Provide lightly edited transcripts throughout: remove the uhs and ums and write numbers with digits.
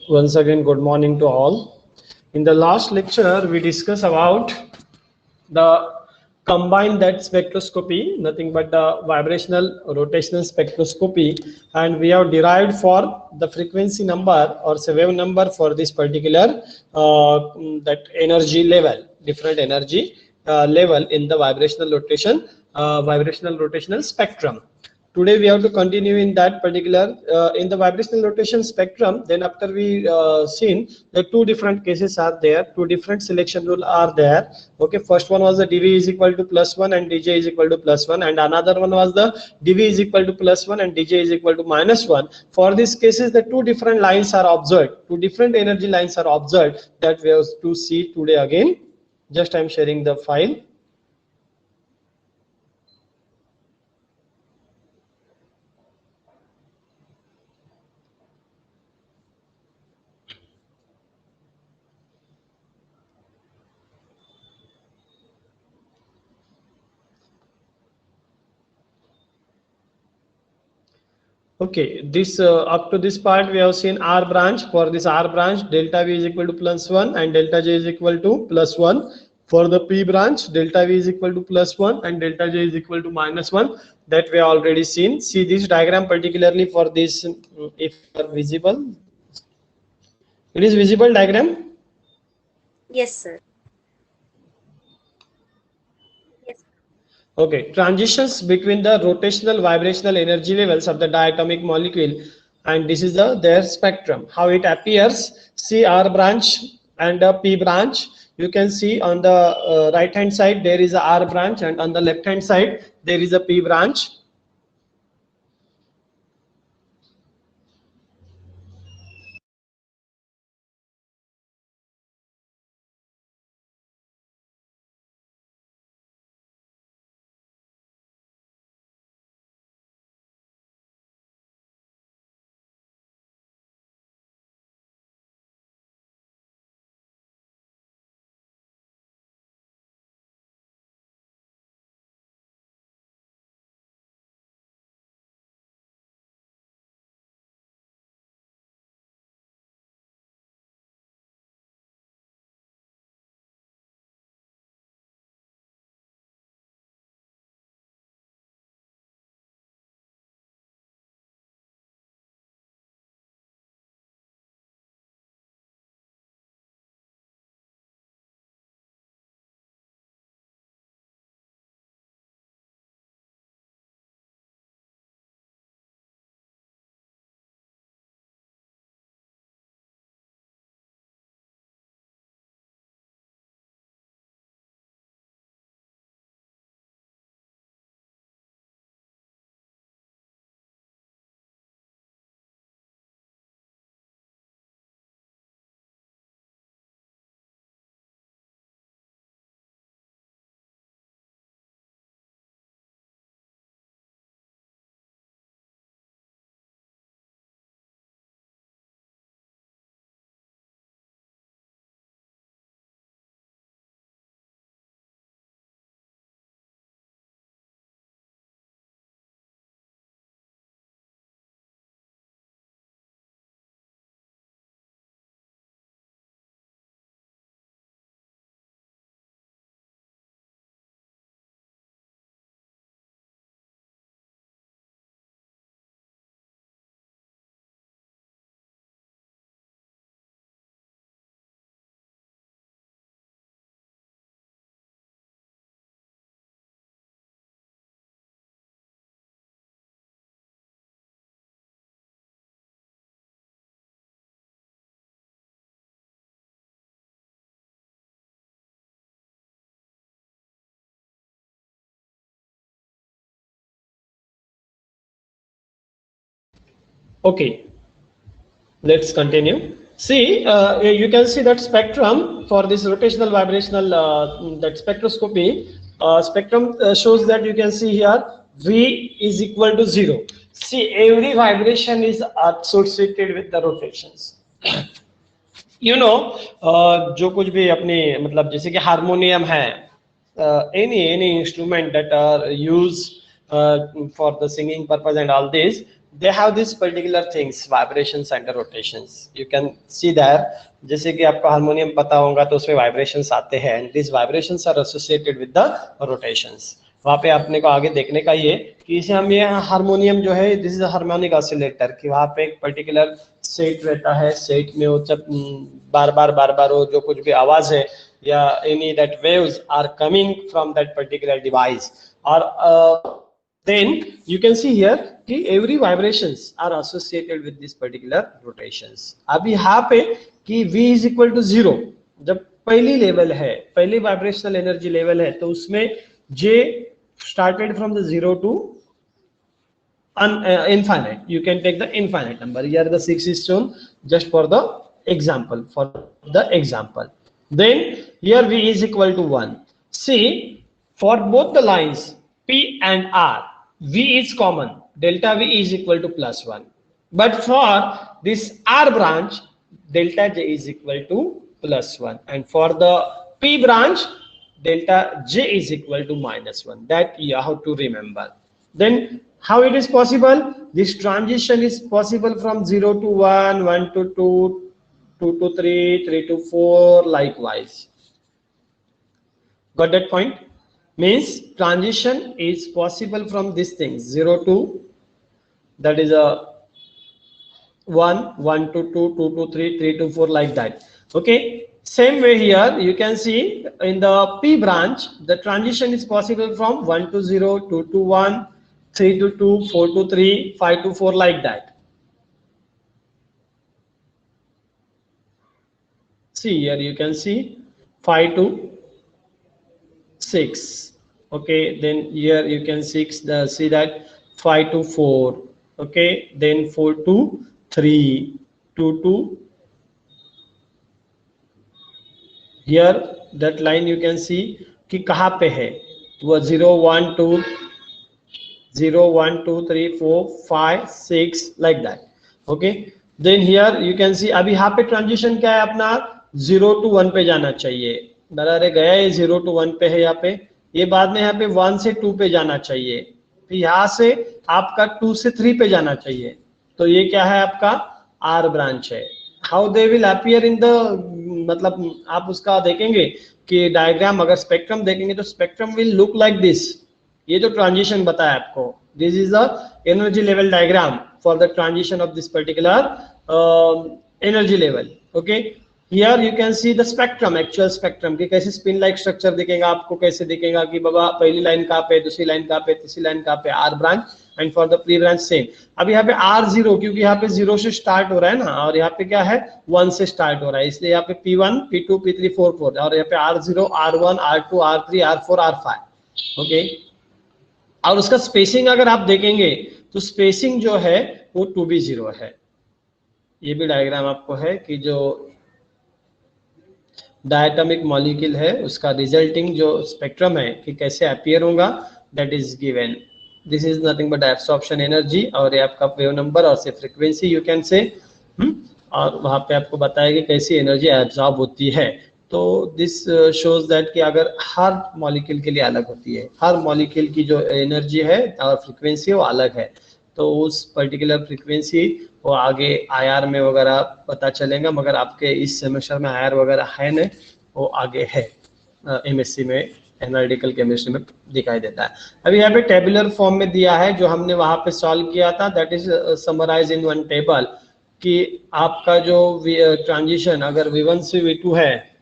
Once again, good morning to all. In the last lecture, we discussed about the combined that spectroscopy, nothing but the vibrational rotational spectroscopy, and we have derived for the frequency number or say wave number for this particular that energy level, different energy level in the vibrational rotational spectrum. Today we have to continue in that particular in the vibrational rotation spectrum. Then after we seen the two different cases are there, two different selection rule are there. Okay, first one was the dv is equal to +1 and dj is equal to +1, and another one was the dv is equal to +1 and dj is equal to -1. For these cases the two different lines are observed, two different energy lines are observed, that we have to see today again. Just I am sharing the file. Okay, this up to this part we have seen R branch. For this R branch, delta V is equal to +1 and delta J is equal to +1. For the P branch, delta V is equal to +1 and delta J is equal to -1. That we have already seen. See this diagram particularly for this, if visible. It is visible diagram. Yes, sir. Okay, transitions between the rotational vibrational energy levels of the diatomic molecule, and this is their spectrum, how it appears. See R branch and P branch. You can see on the right hand side there is a R branch, and on the left hand side there is a P branch. Okay, let's continue. See, you can see that spectrum for this rotational vibrational that spectroscopy. Spectrum shows that you can see here V is equal to 0. See, every vibration is associated with the rotations. You know, जो कुछ भी अपने मतलब जैसे कि harmonium है, any instrument that are used for the singing purpose and all this, they have this particular things, vibrations and the rotations. You can see there, जैसे कि आपको हारमोनियम पता होगा तो उसमें vibrations आते हैं, and these vibrations are associated with the rotations. वहाँ पे आपने को आगे देखने का ये कि इसे हम ये हारमोनियम जो है, this is a harmonic oscillator, कि वहाँ पे एक पर्टिकुलर सेट रहता है, सेट में वो जब बार बार वो जो कुछ भी आवाज है या any that waves are coming from that particular device, और then you can see here कि every vibrations are associated with this particular rotations. अब यहाँ पे कि V is equal to 0, जब पहली लेवल है, पहली वाइब्रेशनल एनर्जी लेवल है, तो उसमें J started from the 0 to infinite. You can take the infinite number. Here the 6 is shown just for the example. Then here V is equal to 1. See, for both the lines P and R, V is common. Delta V is equal to plus 1. But for this R branch, delta J is equal to plus 1. And for the P branch, delta J is equal to minus 1. That you have to remember. Then how it is possible? This transition is possible from 0 to 1, 1 to 2, 2 to 3, 3 to 4, likewise. Got that point? Means transition is possible from these things, 0 to, that is a 1, 1 to 2, 2 to 3, 3 to 4, like that. Okay. Same way here, you can see in the P branch, the transition is possible from 1 to 0, 2 to 1, 3 to 2, 4 to 3, 5 to 4, like that. See here, you can see 5 to 6. Okay, then here you can see that 5 to 4. Okay, then 4 to 3, 2 to, here that line you can see कि कहाँ पे है, वो 0, 1, 2, 0, 1, 2, 3, 4, 5, 6, like that. Okay, then here you can see अभी यहाँ पे transition क्या है अपना, 0 to 1 पे जाना चाहिए, बराबर गया है 0 to 1 पे है यहाँ पे, ये बाद में यहाँ पे 1 से 2 पे जाना चाहिए, फिर यहाँ से आपका 2 से 3 पे जाना चाहिए, तो ये क्या है आपका आर ब्रांच है. How they will appear in the, मतलब आप उसका देखेंगे कि डायग्राम, अगर स्पेक्ट्रम देखेंगे तो spectrum will look like this. ये जो ट्रांजिशन बताया आपको, this is the energy level diagram for the transition of this particular energy level. Okay, here you can see the spectrum, actual spectrum कि कैसे spin like structure दिखेगा आपको, कैसे दिखेगा कि बाबा पहली लाइन कहाँ पे, दूसरी लाइन कहाँ पे, तीसरी लाइन कहाँ पे, R branch, and for the pre branch same. अब यहाँ पे आर जीरो, क्योंकि यहाँ पे 0 से स्टार्ट हो रहा है ना, और यहाँ पे क्या है 1 से स्टार्ट हो रहा है, इसलिए यहाँ पे P1, P2, P3, 4, 4, और यहाँ पे R0, R1, R2, R3, R4, R5. Okay, और उसका स्पेसिंग अगर आप देखेंगे तो स्पेसिंग जो है वो 2b0 है. ये भी डायग्राम आपको है कि जो डायटोमिक मॉलिक्यूल है उसका रिजल्टिंग जो स्पेक्ट्रम है कि कैसे अपीयर होगा, that is given. This is nothing but absorption energy, और ये आपका वेव नंबर और से फ्रीक्वेंसी यू कैन से, और वहाँ पे आपको बताया कि कैसी एनर्जी एब्जॉर्ब होती है. तो दिस शोज दैट कि अगर हर मॉलिक्यूल के लिए अलग होती है, हर मॉलिक्यूल की जो एनर्जी है और फ्रीक्वेंसी वो अलग है, तो उस पर्टिकुलर फ्रीक्वेंसी वो आगे आईआर में वगैरह पता चलेगा, मगर आपके इस सेमेस्टर में आईआर वगैरह है नहीं, वो आगे है एमएससी में एनालिटिकल केमिस्ट्री में दिखाई देता है. अभी यहाँ पे टेबुलर फॉर्म में दिया है जो हमने वहां पे सॉल्व किया था, that is summarise in one table, कि आपका जो ट्रांजिशन अगर V1 से V2 है,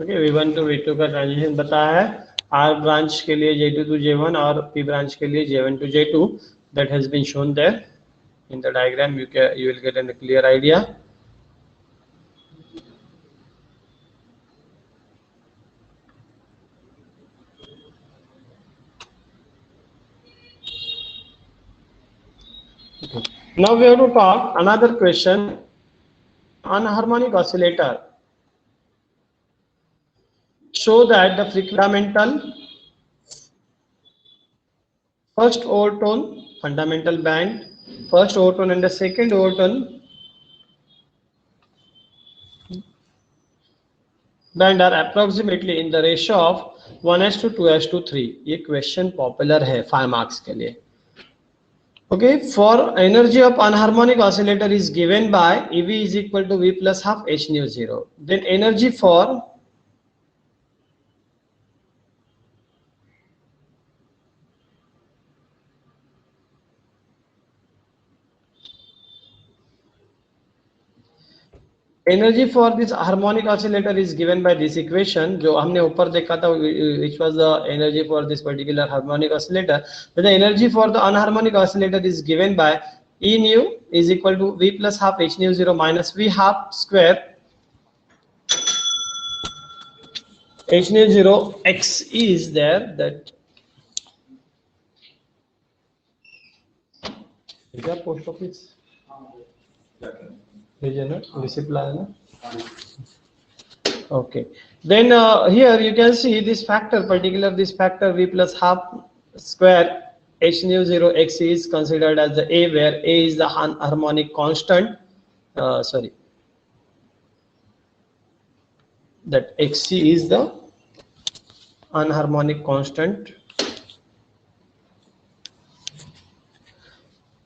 ओके, V1 टू V2 का ट्रांजिशन बताया है, R ब्रांच के लिए J2 टू J1 और P ब्रांच के लिए J1 to J2, that has been shown there in the diagram. You will get a clear idea. Okay. Now we have to talk another question on harmonic oscillator. Show that the fundamental first overtone, fundamental band, first overtone and the second overtone band are approximately in the ratio of 1:2:3. ये question popular है 5 marks के लिए. Okay, for energy of anharmonic oscillator is given by EV is equal to V plus half H nu 0. Then energy for this harmonic oscillator is given by this equation जो हमने ऊपर देखा था, which was the energy for this particular harmonic oscillator. But the energy for the anharmonic oscillator is given by E nu is equal to V plus half H nu 0 minus V half square H nu 0 X is there. That is that post office. Okay, then here you can see this factor, this factor V plus half square H nu 0 X is considered as the A, where A is the harmonic constant, that Xc is the anharmonic constant.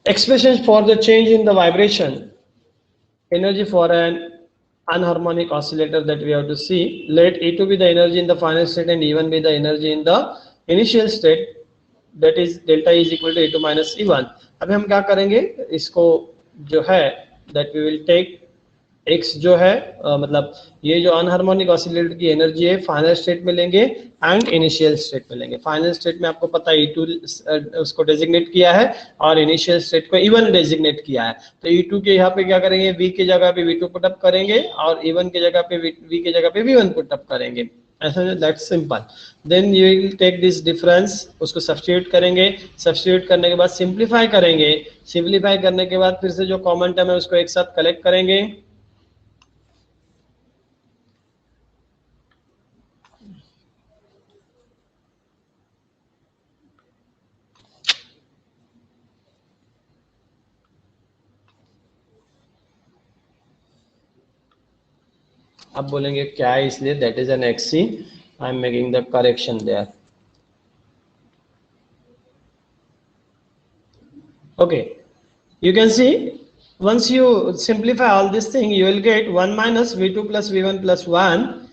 Expressions for the change in the vibration, energy for an anharmonic oscillator that we have to see. Let E2 be the energy in the final state and E1 be the energy in the initial state, that is delta E is equal to E2 minus E1. अभी हम क्या करेंगे, इसको जो है that we will take X जो है मतलब ये जो अनहार्मोनिक ऑसिलेटर की एनर्जी है फाइनल स्टेट में लेंगे एंड इनिशियल स्टेट में लेंगे. फाइनल स्टेट में आपको पता है E2 उसको डेजिग्नेट किया है और इनिशियल स्टेट को E1 डेजिग्नेट किया है. तो E2 के यहाँ पे क्या करेंगे, V के जगह पे V2 पुट अप करेंगे और E1 के जगह पे V के जगह पे V1 पुट अप करेंगे. ऐसा, that's simple. Then you will take this difference, उसको सब्स्टिट्यूट करेंगे. सब्स्टिट्यूट करने के बाद सिंप्लीफाई करेंगे. सिंप्लीफाई करने के बाद फिर से जो कॉमन टर्म है उसको एक साथ कलेक्ट करेंगे. अब बोलेंगे क्या है, इसलिए that is an Xc. I am making the correction there. Okay, you can see once you simplify all this thing, you will get 1 minus V2 plus V1 plus 1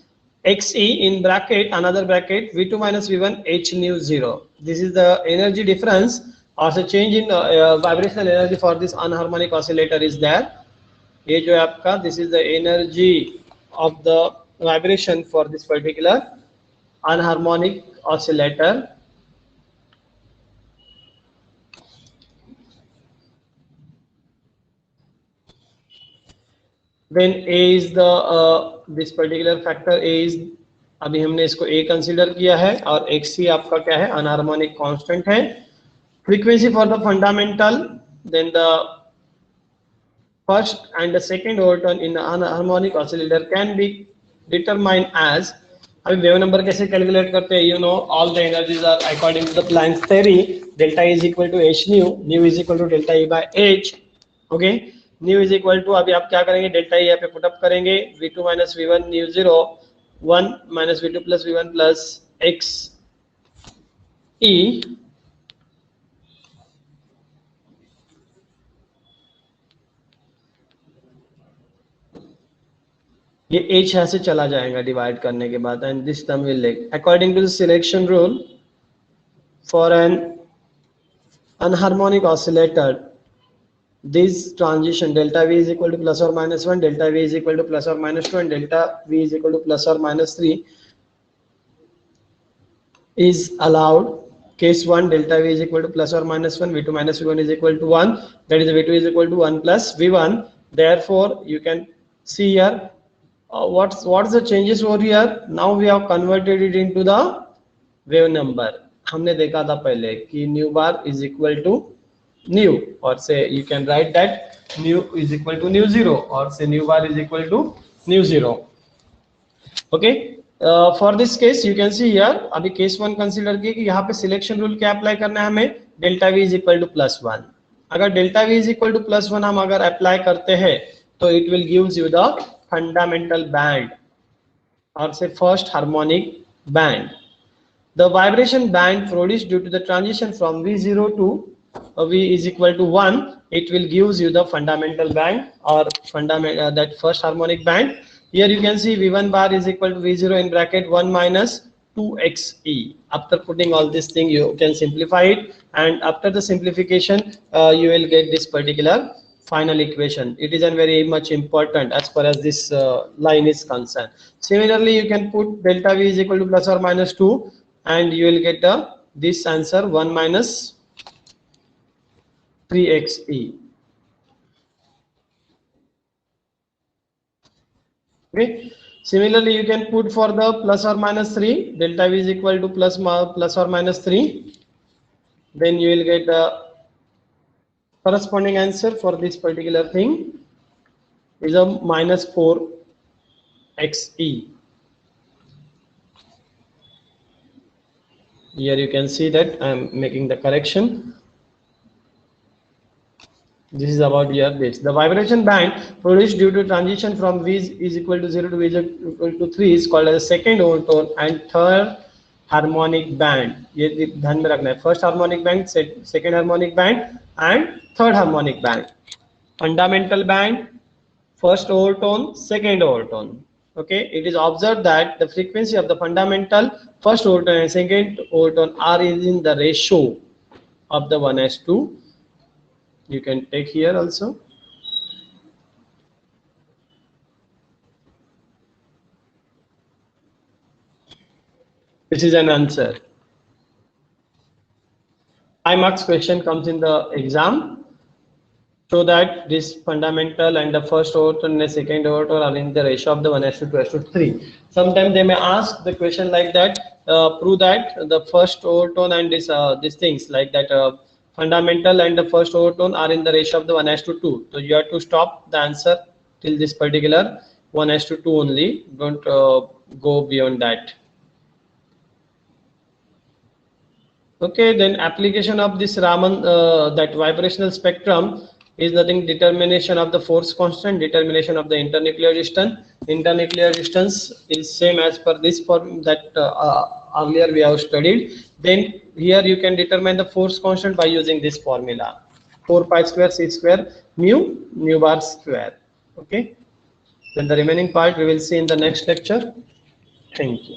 Xe in bracket, another bracket, V2 minus V1 H nu 0. This is the energy difference or the change in vibrational energy for this anharmonic oscillator is there. ये जो है आपका, this is the energy of the vibration for this particular anharmonic oscillator. Then A is the this particular factor A is, अभी हमने इसको A consider किया है और Xc आपका क्या है, अनहार्मोनिक कांस्टेंट है. Frequency for the fundamental, then the first and the second overtone in an harmonic oscillator can be determined as. अभी वेव नंबर कैसे कैलकुलेट करते हैं, you know all the energies are according to the Planck's theory. Delta is equal to H nu, nu is equal to delta E by H. Okay, nu is equal to, अभी आप क्या करेंगे, delta E यहाँ पे put up करेंगे, V2 minus V1 nu 0 1 minus V2 plus V1 plus X E. ये H यहाँ से चला जाएगा डिवाइड करने के बाद, and this term will like according to the selection rule for an anharmonic oscillator. this transition delta V is equal to plus or minus 1, delta V is equal to plus or minus 2, and delta V is equal to plus or minus 3 is allowed. Case 1, delta V is equal to plus or minus 1, V2 minus V1 is equal to 1, that is V2 is equal to 1 plus V1. Therefore, you can see here what's the changes over here. Now we have converted it into the wave number. हमने देखा था पहले कि nu bar is equal to nu, or say you can write that nu is equal to nu 0, or say nu bar is equal to nu 0. Okay. For this case you can see here अभी case 1 consider किए कि यहाँ पे selection rule क्या apply करना है हमें, delta v is equal to plus 1. अगर delta v is equal to plus 1 हम अगर apply करते हैं तो it will gives you the fundamental band, or say first harmonic band. The vibration band produced due to the transition from V0 to V is equal to 1, it will gives you the fundamental band, or that first harmonic band. Here you can see V1 bar is equal to V0 in bracket 1 minus 2xe. After putting all this thing, you can simplify it, and after the simplification, you will get this particular final equation. It is a very much important as far as this line is concerned. Similarly, you can put delta V is equal to plus or minus 2, and you will get this answer 1 minus 3xe. Okay. Similarly, you can put for the plus or minus 3, delta V is equal to plus or minus 3. Then you will get the corresponding answer for this particular thing is a minus 4xe. Here you can see that I am making the correction. This is about here this. The vibration band produced due to transition from V is equal to 0 to V is equal to 3 is called as second overtone and third harmonic band. ये ध्यान में रखना है. First harmonic band, second harmonic band, and third harmonic band. Fundamental band, first overtone, second overtone. Okay, it is observed that the frequency of the fundamental, first overtone and second overtone are in the ratio of the 1:2. You can take here also. This is an answer. 5 marks question comes in the exam. So that this fundamental and the first overtone and the second overtone are in the ratio of the 1:2:3. Sometimes they may ask the question like that, prove that the first overtone and these things like that fundamental and the first overtone are in the ratio of the 1:2. So you have to stop the answer till this particular 1:2 only. Don't go beyond that. Okay, then application of this Raman, that vibrational spectrum is nothing determination of the force constant, determination of the internuclear distance. Internuclear distance is same as per this form that earlier we have studied. Then here you can determine the force constant by using this formula, 4 pi square c square mu bar square. Okay, then the remaining part we will see in the next lecture. Thank you.